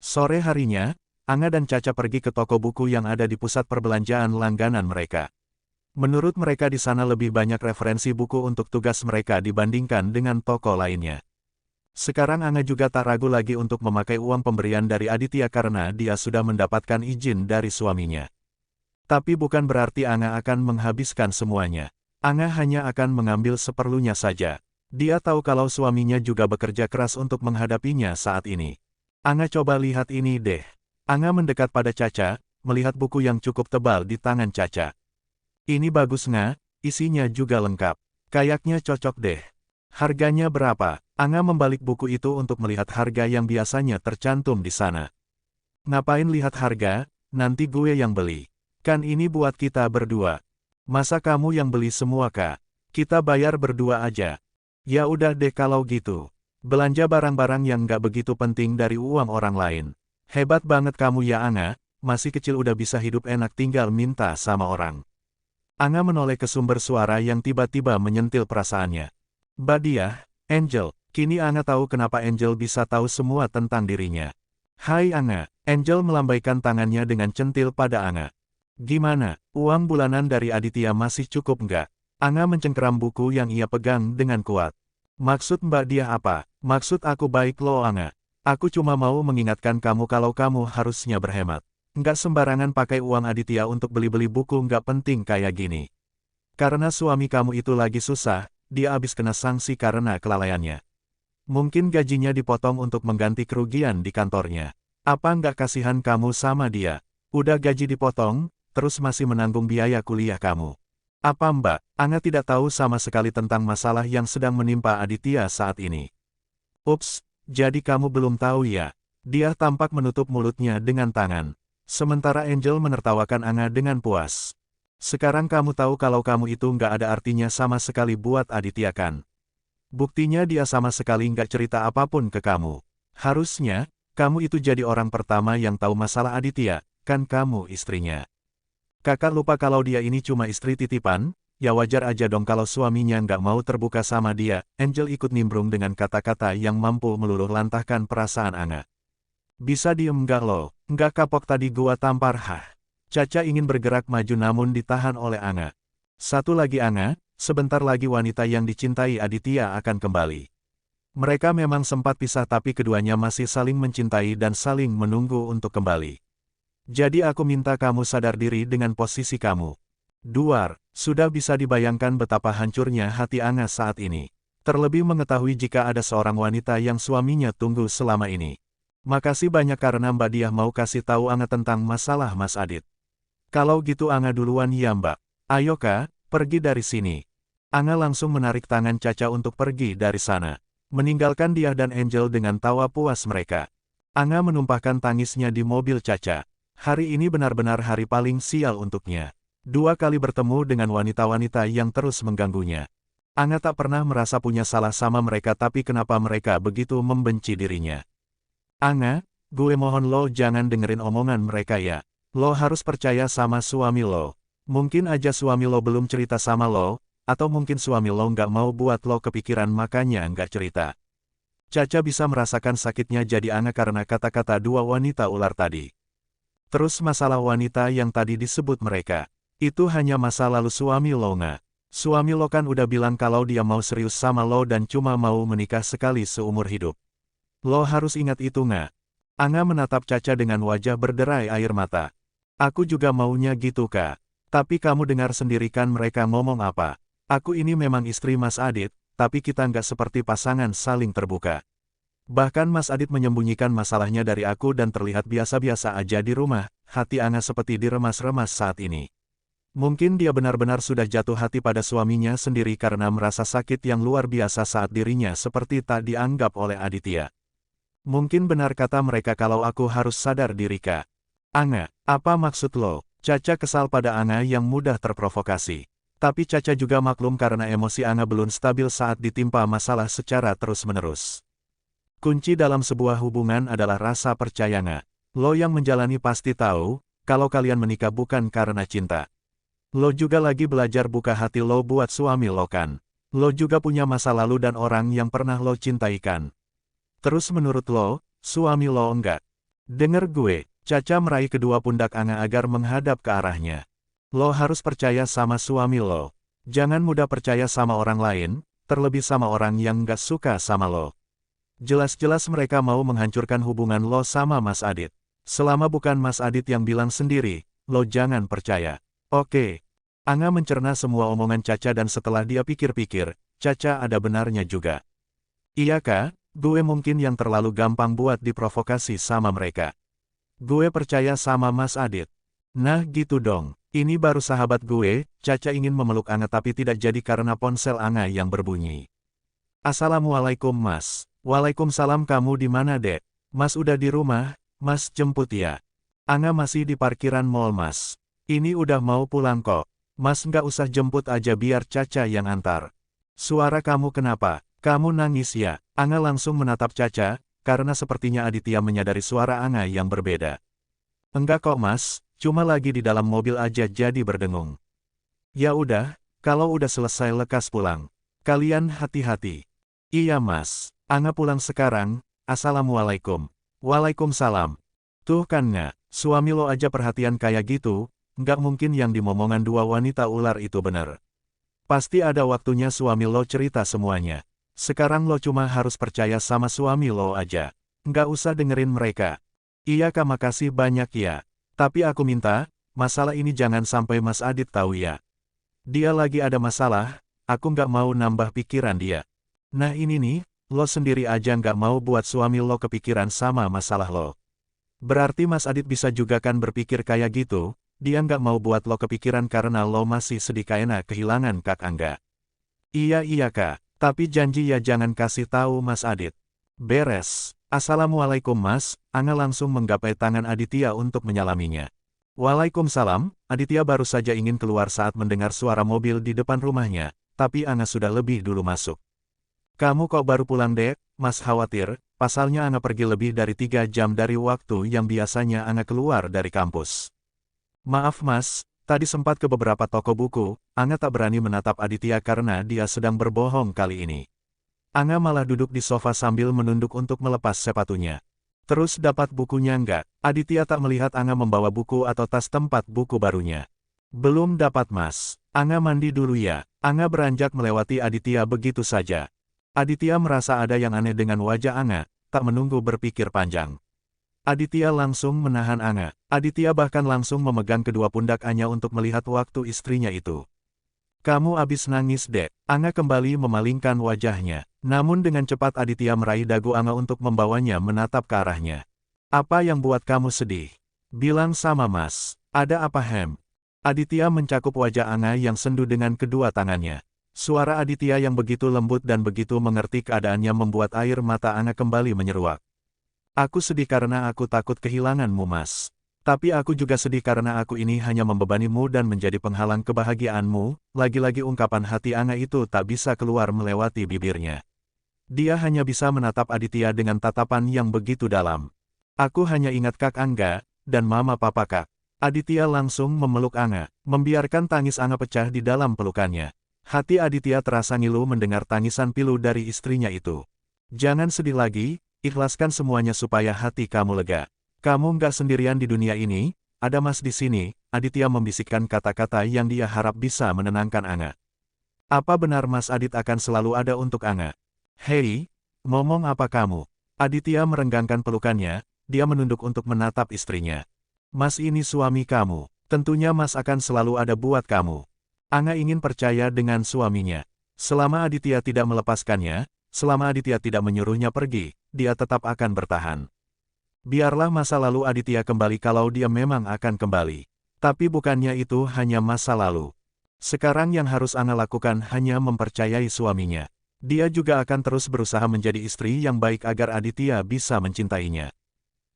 Sore harinya, Anga dan Caca pergi ke toko buku yang ada di pusat perbelanjaan langganan mereka. Menurut mereka di sana lebih banyak referensi buku untuk tugas mereka dibandingkan dengan toko lainnya. Sekarang Anga juga tak ragu lagi untuk memakai uang pemberian dari Aditya karena dia sudah mendapatkan izin dari suaminya. Tapi bukan berarti Anga akan menghabiskan semuanya. Anga hanya akan mengambil seperlunya saja. Dia tahu kalau suaminya juga bekerja keras untuk menghadapinya saat ini. Anga coba lihat ini deh. Anga mendekat pada Caca, melihat buku yang cukup tebal di tangan Caca. Ini bagus nggak? Isinya juga lengkap. Kayaknya cocok deh. Harganya berapa? Anga membalik buku itu untuk melihat harga yang biasanya tercantum di sana. Ngapain lihat harga? Nanti gue yang beli. Kan ini buat kita berdua. Masa kamu yang beli semua kak? Kita bayar berdua aja. Ya udah deh kalau gitu. Belanja barang-barang yang nggak begitu penting dari uang orang lain. Hebat banget kamu ya Anga, masih kecil udah bisa hidup enak tinggal minta sama orang. Anga menoleh ke sumber suara yang tiba-tiba menyentil perasaannya. Badiah, Angel, kini Anga tahu kenapa Angel bisa tahu semua tentang dirinya. Hai Anga, Angel melambaikan tangannya dengan centil pada Anga. Gimana, uang bulanan dari Aditya masih cukup nggak? Anga mencengkeram buku yang ia pegang dengan kuat. Maksud Mbak Dia apa? Maksud aku baik loh Anga. Aku cuma mau mengingatkan kamu kalau kamu harusnya berhemat. Nggak sembarangan pakai uang Aditya untuk beli-beli buku nggak penting kayak gini. Karena suami kamu itu lagi susah, dia habis kena sanksi karena kelalaiannya. Mungkin gajinya dipotong untuk mengganti kerugian di kantornya. Apa nggak kasihan kamu sama dia? Udah gaji dipotong, terus masih menanggung biaya kuliah kamu. Apa Mbak, Anga tidak tahu sama sekali tentang masalah yang sedang menimpa Aditya saat ini. Ups, jadi kamu belum tahu ya? Dia tampak menutup mulutnya dengan tangan. Sementara Angel menertawakan Anga dengan puas. Sekarang kamu tahu kalau kamu itu nggak ada artinya sama sekali buat Aditya kan? Buktinya dia sama sekali nggak cerita apapun ke kamu. Harusnya, kamu itu jadi orang pertama yang tahu masalah Aditya, kan kamu istrinya. Kakak lupa kalau dia ini cuma istri titipan, ya wajar aja dong kalau suaminya nggak mau terbuka sama dia. Angel ikut nimbrung dengan kata-kata yang mampu meluluh lantahkan perasaan Anga. Bisa diem nggak lo? Nggak kapok tadi gua tampar hah? Caca ingin bergerak maju namun ditahan oleh Anga. Satu lagi Anga, sebentar lagi wanita yang dicintai Aditya akan kembali. Mereka memang sempat pisah tapi keduanya masih saling mencintai dan saling menunggu untuk kembali. Jadi aku minta kamu sadar diri dengan posisi kamu. Duar, sudah bisa dibayangkan betapa hancurnya hati Anga saat ini. Terlebih mengetahui jika ada seorang wanita yang suaminya tunggu selama ini. Makasih banyak karena Mbak Diah mau kasih tahu Anga tentang masalah Mas Adit. Kalau gitu Anga duluan ya Mbak. Ayo Kak, pergi dari sini. Anga langsung menarik tangan Caca untuk pergi dari sana. Meninggalkan Diah dan Angel dengan tawa puas mereka. Anga menumpahkan tangisnya di mobil Caca. Hari ini benar-benar hari paling sial untuknya. 2 kali bertemu dengan wanita-wanita yang terus mengganggunya. Anga tak pernah merasa punya salah sama mereka tapi kenapa mereka begitu membenci dirinya. Anga, gue mohon lo jangan dengerin omongan mereka ya. Lo harus percaya sama suami lo. Mungkin aja suami lo belum cerita sama lo, atau mungkin suami lo nggak mau buat lo kepikiran makanya nggak cerita. Caca bisa merasakan sakitnya jadi Anga karena kata-kata 2 wanita ular tadi. Terus masalah wanita yang tadi disebut mereka. Itu hanya masa lalu suami lo nggak? Suami lo kan udah bilang kalau dia mau serius sama lo dan cuma mau menikah sekali seumur hidup. Lo harus ingat itu nggak? Anga menatap Caca dengan wajah berderai air mata. Aku juga maunya gitu Kak. Tapi kamu dengar sendiri kan mereka ngomong apa? Aku ini memang istri Mas Adit, tapi kita nggak seperti pasangan saling terbuka. Bahkan Mas Adit menyembunyikan masalahnya dari aku dan terlihat biasa-biasa aja di rumah, hati Anga seperti diremas-remas saat ini. Mungkin dia benar-benar sudah jatuh hati pada suaminya sendiri karena merasa sakit yang luar biasa saat dirinya seperti tak dianggap oleh Aditya. Mungkin benar kata mereka kalau aku harus sadar diri Kak. Anga, apa maksud lo? Caca kesal pada Anga yang mudah terprovokasi. Tapi Caca juga maklum karena emosi Anga belum stabil saat ditimpa masalah secara terus-menerus. Kunci dalam sebuah hubungan adalah rasa percaya nggak? Lo yang menjalani pasti tahu, kalau kalian menikah bukan karena cinta. Lo juga lagi belajar buka hati lo buat suami lo kan. Lo juga punya masa lalu dan orang yang pernah lo cintai kan. Terus menurut lo, suami lo enggak? Dengar gue, Caca meraih kedua pundak Anga agar menghadap ke arahnya. Lo harus percaya sama suami lo. Jangan mudah percaya sama orang lain, terlebih sama orang yang gak suka sama lo. Jelas-jelas mereka mau menghancurkan hubungan lo sama Mas Adit. Selama bukan Mas Adit yang bilang sendiri, lo jangan percaya. Oke. Anga mencerna semua omongan Caca dan setelah dia pikir-pikir, Caca ada benarnya juga. Iya kak, gue mungkin yang terlalu gampang buat diprovokasi sama mereka. Gue percaya sama Mas Adit. Nah gitu dong. Ini baru sahabat gue. Caca ingin memeluk Anga tapi tidak jadi karena ponsel Anga yang berbunyi. Assalamualaikum Mas. Waalaikumsalam, kamu di mana Dek? Mas udah di rumah, Mas jemput ya. Anga masih di parkiran mall Mas. Ini udah mau pulang kok. Mas nggak usah jemput aja biar Caca yang antar. Suara kamu kenapa? Kamu nangis ya? Anga langsung menatap Caca, karena sepertinya Aditya menyadari suara Anga yang berbeda. Enggak kok Mas. Cuma lagi di dalam mobil aja jadi berdengung. Ya udah, kalau udah selesai lekas pulang. Kalian hati-hati. Iya Mas, Anga pulang sekarang. Assalamualaikum. Waalaikumsalam. Tuh kan nggak, suami lo aja perhatian kayak gitu, nggak mungkin yang dimomongan dua wanita ular itu bener. Pasti ada waktunya suami lo cerita semuanya. Sekarang lo cuma harus percaya sama suami lo aja. Nggak usah dengerin mereka. Iya Kak, makasih banyak ya. Tapi aku minta, masalah ini jangan sampai Mas Adit tahu ya. Dia lagi ada masalah, aku nggak mau nambah pikiran dia. Nah ini nih, lo sendiri aja nggak mau buat suami lo kepikiran sama masalah lo. Berarti Mas Adit bisa juga kan berpikir kayak gitu, dia nggak mau buat lo kepikiran karena lo masih sedih karena kehilangan Kak Angga. Iya Kak, tapi janji ya jangan kasih tahu Mas Adit. Beres. Assalamualaikum Mas. Anga langsung menggapai tangan Aditya untuk menyalaminya. Waalaikumsalam. Aditya baru saja ingin keluar saat mendengar suara mobil di depan rumahnya, tapi Anga sudah lebih dulu masuk. Kamu kok baru pulang Dek? Mas khawatir, pasalnya Anga pergi lebih dari 3 jam dari waktu yang biasanya Anga keluar dari kampus. Maaf Mas, tadi sempat ke beberapa toko buku, Anga tak berani menatap Aditya karena dia sedang berbohong kali ini. Anga malah duduk di sofa sambil menunduk untuk melepas sepatunya. Terus dapat bukunya enggak? Aditya tak melihat Anga membawa buku atau tas tempat buku barunya. Belum dapat Mas. Anga mandi dulu ya. Anga beranjak melewati Aditya begitu saja. Aditya merasa ada yang aneh dengan wajah Anga, tak menunggu berpikir panjang. Aditya langsung menahan Anga. Aditya bahkan langsung memegang kedua pundak Anya untuk melihat waktu istrinya itu. Kamu abis nangis Dek. Anga kembali memalingkan wajahnya. Namun dengan cepat Aditya meraih dagu Anga untuk membawanya menatap ke arahnya. Apa yang buat kamu sedih? Bilang sama Mas. Ada apa Hem? Aditya mencakup wajah Anga yang sendu dengan kedua tangannya. Suara Aditya yang begitu lembut dan begitu mengerti keadaannya membuat air mata Anga kembali menyeruak. Aku sedih karena aku takut kehilanganmu Mas. Tapi aku juga sedih karena aku ini hanya membebanimu dan menjadi penghalang kebahagiaanmu. Lagi-lagi ungkapan hati Anga itu tak bisa keluar melewati bibirnya. Dia hanya bisa menatap Aditya dengan tatapan yang begitu dalam. Aku hanya ingat Kak Angga, dan Mama Papa Kak. Aditya langsung memeluk Anga, membiarkan tangis Anga pecah di dalam pelukannya. Hati Aditya terasa ngilu mendengar tangisan pilu dari istrinya itu. Jangan sedih lagi, ikhlaskan semuanya supaya hati kamu lega. Kamu nggak sendirian di dunia ini, ada Mas di sini. Aditya membisikkan kata-kata yang dia harap bisa menenangkan Anga. Apa benar Mas Adit akan selalu ada untuk Anga? Hei, ngomong apa kamu? Aditya merenggangkan pelukannya, dia menunduk untuk menatap istrinya. Mas ini suami kamu, tentunya Mas akan selalu ada buat kamu. Anga ingin percaya dengan suaminya. Selama Aditya tidak melepaskannya, selama Aditya tidak menyuruhnya pergi, dia tetap akan bertahan. Biarlah masa lalu Aditya kembali kalau dia memang akan kembali. Tapi bukannya itu hanya masa lalu. Sekarang yang harus Anga lakukan hanya mempercayai suaminya. Dia juga akan terus berusaha menjadi istri yang baik agar Aditya bisa mencintainya.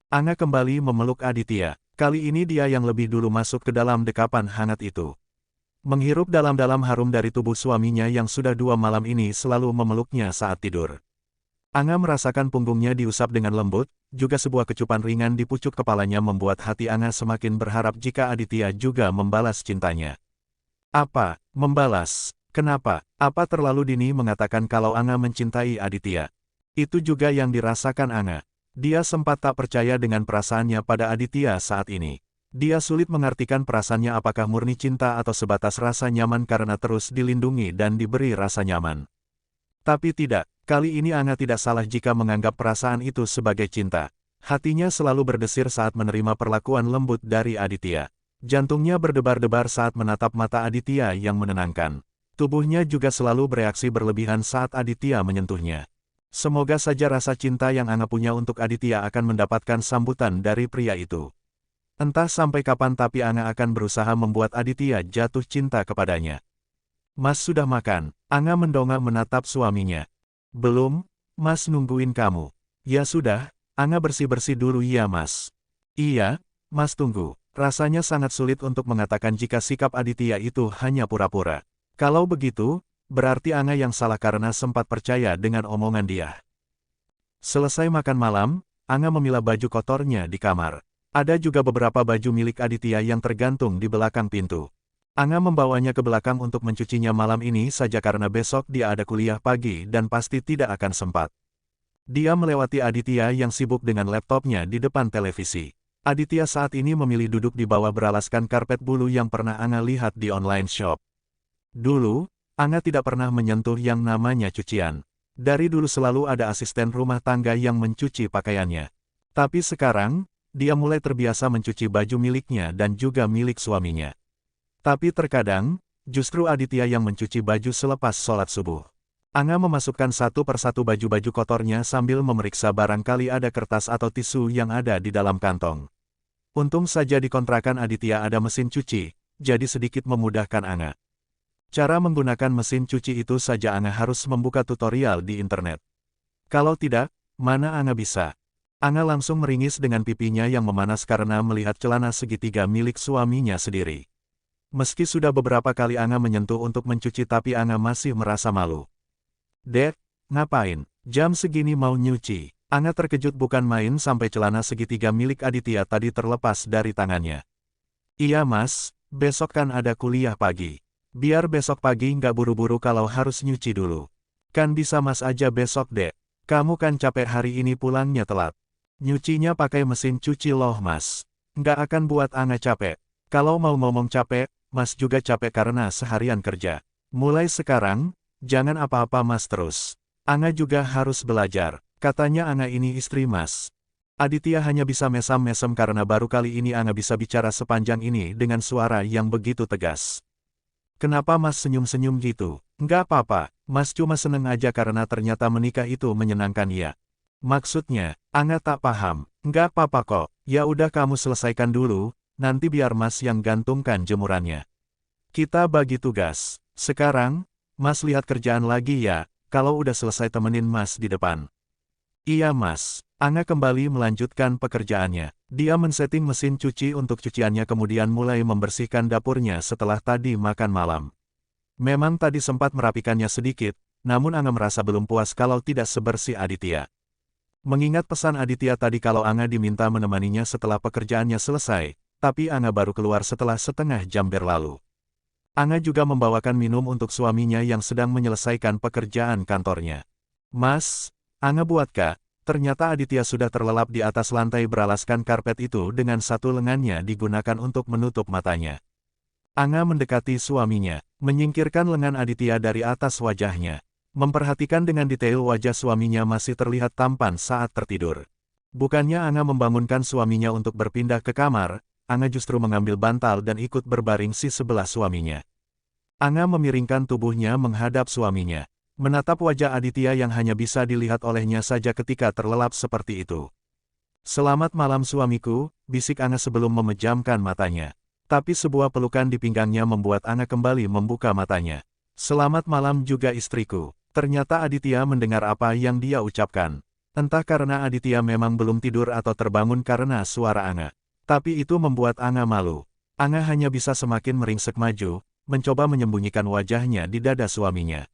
Anga kembali memeluk Aditya. Kali ini dia yang lebih dulu masuk ke dalam dekapan hangat itu. Menghirup dalam-dalam harum dari tubuh suaminya yang sudah 2 malam ini selalu memeluknya saat tidur. Anga merasakan punggungnya diusap dengan lembut, juga sebuah kecupan ringan di pucuk kepalanya membuat hati Anga semakin berharap jika Aditya juga membalas cintanya. Apa? Membalas? Kenapa? Apa terlalu dini mengatakan kalau Anga mencintai Aditya? Itu juga yang dirasakan Anga. Dia sempat tak percaya dengan perasaannya pada Aditya saat ini. Dia sulit mengartikan perasaannya apakah murni cinta atau sebatas rasa nyaman karena terus dilindungi dan diberi rasa nyaman. Tapi tidak, kali ini Anga tidak salah jika menganggap perasaan itu sebagai cinta. Hatinya selalu berdesir saat menerima perlakuan lembut dari Aditya. Jantungnya berdebar-debar saat menatap mata Aditya yang menenangkan. Tubuhnya juga selalu bereaksi berlebihan saat Aditya menyentuhnya. Semoga saja rasa cinta yang Anga punya untuk Aditya akan mendapatkan sambutan dari pria itu. Entah sampai kapan tapi Anga akan berusaha membuat Aditya jatuh cinta kepadanya. Mas sudah makan? Anga mendongak menatap suaminya. Belum, Mas nungguin kamu. Ya sudah, Anga bersih-bersih dulu ya Mas. Iya, Mas tunggu. Rasanya sangat sulit untuk mengatakan jika sikap Aditya itu hanya pura-pura. Kalau begitu, berarti Anga yang salah karena sempat percaya dengan omongan dia. Selesai makan malam, Anga memilah baju kotornya di kamar. Ada juga beberapa baju milik Aditya yang tergantung di belakang pintu. Anga membawanya ke belakang untuk mencucinya malam ini saja karena besok dia ada kuliah pagi dan pasti tidak akan sempat. Dia melewati Aditya yang sibuk dengan laptopnya di depan televisi. Aditya saat ini memilih duduk di bawah beralaskan karpet bulu yang pernah Anga lihat di online shop. Dulu, Anga tidak pernah menyentuh yang namanya cucian. Dari dulu selalu ada asisten rumah tangga yang mencuci pakaiannya. Tapi sekarang, dia mulai terbiasa mencuci baju miliknya dan juga milik suaminya. Tapi terkadang, justru Aditya yang mencuci baju selepas sholat subuh. Anga memasukkan satu persatu baju-baju kotornya sambil memeriksa barangkali ada kertas atau tisu yang ada di dalam kantong. Untung saja di kontrakan Aditya ada mesin cuci, jadi sedikit memudahkan Anga. Cara menggunakan mesin cuci itu saja Anga harus membuka tutorial di internet. Kalau tidak, mana Anga bisa? Anga langsung meringis dengan pipinya yang memanas karena melihat celana segitiga milik suaminya sendiri. Meski sudah beberapa kali Anga menyentuh untuk mencuci tapi Anga masih merasa malu. Dek, ngapain? Jam segini mau nyuci. Anga terkejut bukan main sampai celana segitiga milik Aditya tadi terlepas dari tangannya. Iya mas, besok kan ada kuliah pagi. Biar besok pagi nggak buru-buru kalau harus nyuci dulu. Kan bisa mas aja besok dek. Kamu kan capek hari ini pulangnya telat. Nyucinya pakai mesin cuci loh mas. Nggak akan buat Anga capek. Kalau mau ngomong capek, mas juga capek karena seharian kerja. Mulai sekarang, jangan apa-apa mas terus. Anga juga harus belajar. Katanya Anga ini istri mas. Aditya hanya bisa mesam-mesem karena baru kali ini Anga bisa bicara sepanjang ini dengan suara yang begitu tegas. Kenapa mas senyum-senyum gitu? Nggak apa-apa, mas cuma seneng aja karena ternyata menikah itu menyenangkan ya. Maksudnya, Anga tak paham. Nggak apa-apa kok, ya udah kamu selesaikan dulu, nanti biar mas yang gantungkan jemurannya. Kita bagi tugas. Sekarang, mas lihat kerjaan lagi ya, kalau udah selesai temenin mas di depan. Iya mas. Anga kembali melanjutkan pekerjaannya. Dia men-setting mesin cuci untuk cuciannya kemudian mulai membersihkan dapurnya setelah tadi makan malam. Memang tadi sempat merapikannya sedikit, namun Anga merasa belum puas kalau tidak sebersih Aditya. Mengingat pesan Aditya tadi kalau Anga diminta menemaninya setelah pekerjaannya selesai, tapi Anga baru keluar setelah setengah jam berlalu. Anga juga membawakan minum untuk suaminya yang sedang menyelesaikan pekerjaan kantornya. Mas, Anga buat kak. Ternyata Aditya sudah terlelap di atas lantai beralaskan karpet itu dengan satu lengannya digunakan untuk menutup matanya. Anga mendekati suaminya, menyingkirkan lengan Aditya dari atas wajahnya. Memperhatikan dengan detail wajah suaminya masih terlihat tampan saat tertidur. Bukannya Anga membangunkan suaminya untuk berpindah ke kamar, Anga justru mengambil bantal dan ikut berbaring di sebelah suaminya. Anga memiringkan tubuhnya menghadap suaminya. Menatap wajah Aditya yang hanya bisa dilihat olehnya saja ketika terlelap seperti itu. Selamat malam suamiku, bisik Anga sebelum memejamkan matanya. Tapi sebuah pelukan di pinggangnya membuat Anga kembali membuka matanya. Selamat malam juga istriku. Ternyata Aditya mendengar apa yang dia ucapkan. Entah karena Aditya memang belum tidur atau terbangun karena suara Anga. Tapi itu membuat Anga malu. Anga hanya bisa semakin meringsek maju, mencoba menyembunyikan wajahnya di dada suaminya.